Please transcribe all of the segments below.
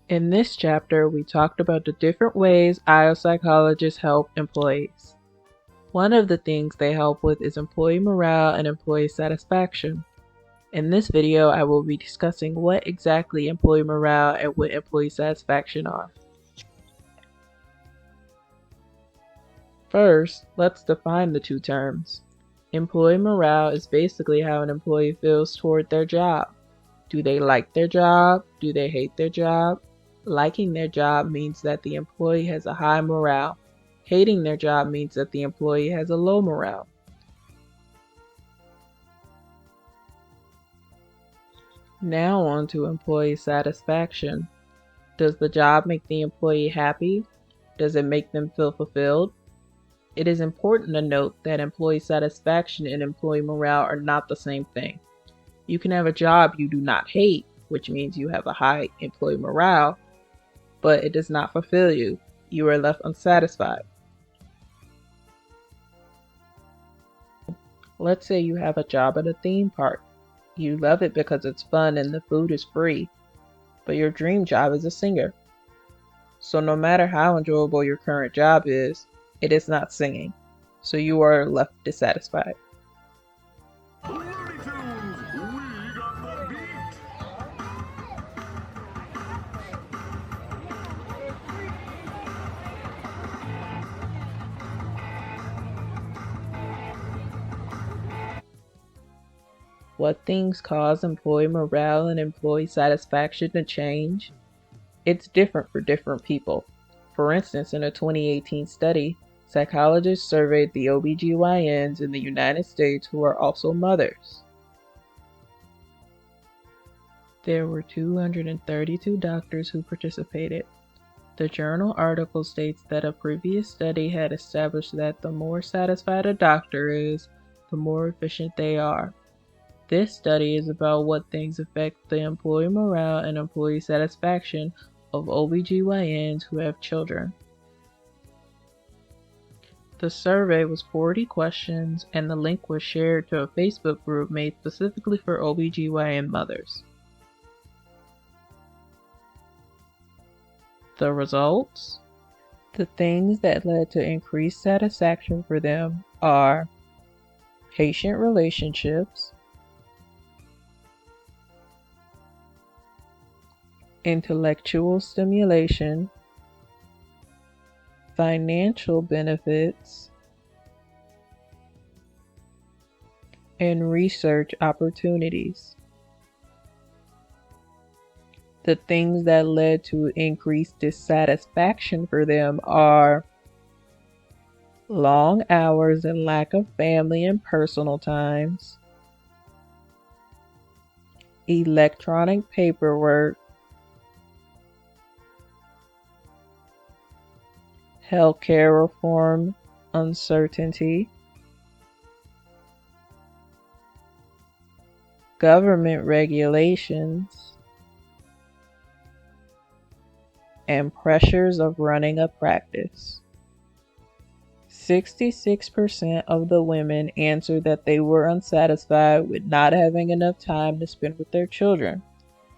In this chapter, we talked about the different ways IO psychologists help employees. One of the things they help with is employee morale and employee satisfaction. In this video, I will be discussing what exactly employee morale and what employee satisfaction are. First, let's define the two terms. Employee morale is basically how an employee feels toward their job. Do they like their job? Do they hate their job? Liking their job means that the employee has a high morale. Hating their job means that the employee has a low morale. Now on to employee satisfaction. Does the job make the employee happy? Does it make them feel fulfilled? It is important to note that employee satisfaction and employee morale are not the same thing. You can have a job you do not hate, which means you have a high employee morale, but it does not fulfill you. You are left unsatisfied. Let's say you have a job at a theme park. You love it because it's fun and the food is free, but your dream job is a singer. So no matter how enjoyable your current job is, it is not singing, so you are left dissatisfied. What things cause employee morale and employee satisfaction to change? It's different for different people. For instance, in a 2018 study, psychologists surveyed the OBGYNs in the United States who are also mothers. There were 232 doctors who participated. The journal article states that a previous study had established that the more satisfied a doctor is, the more efficient they are. This study is about what things affect the employee morale and employee satisfaction of OBGYNs who have children. The survey was 40 questions and the link was shared to a Facebook group made specifically for OBGYN mothers. The results? The things that led to increased satisfaction for them are patient relationships, intellectual stimulation, financial benefits, and research opportunities. The things that led to increased dissatisfaction for them are long hours and lack of family and personal times, electronic paperwork, healthcare reform uncertainty, government regulations, and pressures of running a practice. 66% of the women answered that they were unsatisfied with not having enough time to spend with their children,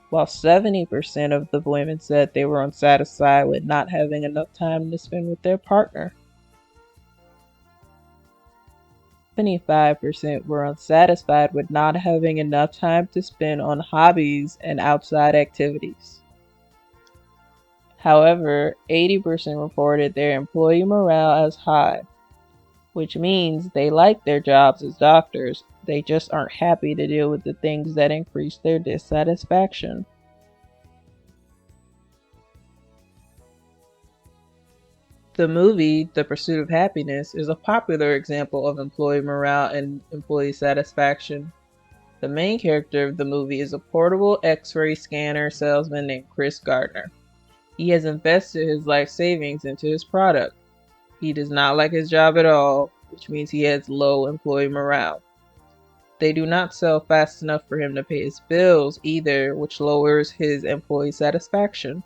while 70% of the women said they were unsatisfied with not having enough time to spend with their partner. 75% were unsatisfied with not having enough time to spend on hobbies and outside activities. However, 80% reported their employee morale as high, which means they like their jobs as doctors, they just aren't happy to deal with the things that increase their dissatisfaction. The movie, The Pursuit of Happiness, is a popular example of employee morale and employee satisfaction. The main character of the movie is a portable X-ray scanner salesman named Chris Gardner. He has invested his life savings into his product. He does not like his job at all, which means he has low employee morale. They do not sell fast enough for him to pay his bills either, which lowers his employee satisfaction.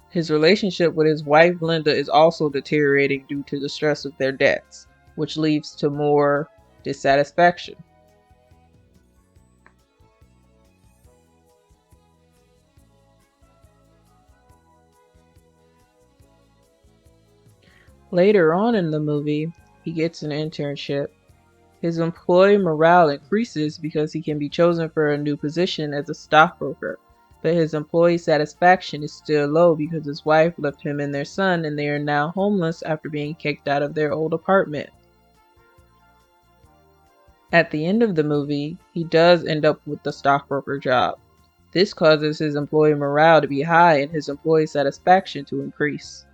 His relationship with his wife Linda is also deteriorating due to the stress of their debts, which leads to more dissatisfaction. Later on in the movie, he gets an internship. His employee morale increases because he can be chosen for a new position as a stockbroker, but his employee satisfaction is still low because his wife left him and their son and they are now homeless after being kicked out of their old apartment. At the end of the movie, he does end up with the stockbroker job. This causes his employee morale to be high and his employee satisfaction to increase.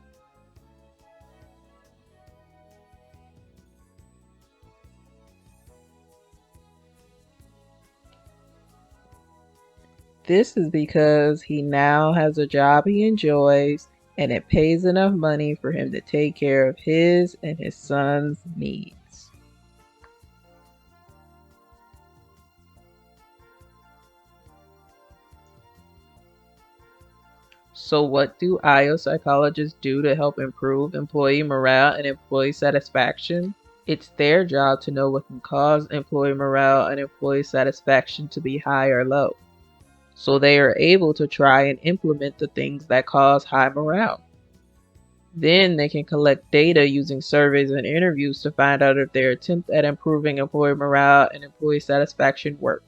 This is because he now has a job he enjoys and it pays enough money for him to take care of his and his son's needs. So what do IO psychologists do to help improve employee morale and employee satisfaction? It's their job to know what can cause employee morale and employee satisfaction to be high or low, so they are able to try and implement the things that cause high morale. Then they can collect data using surveys and interviews to find out if their attempt at improving employee morale and employee satisfaction work.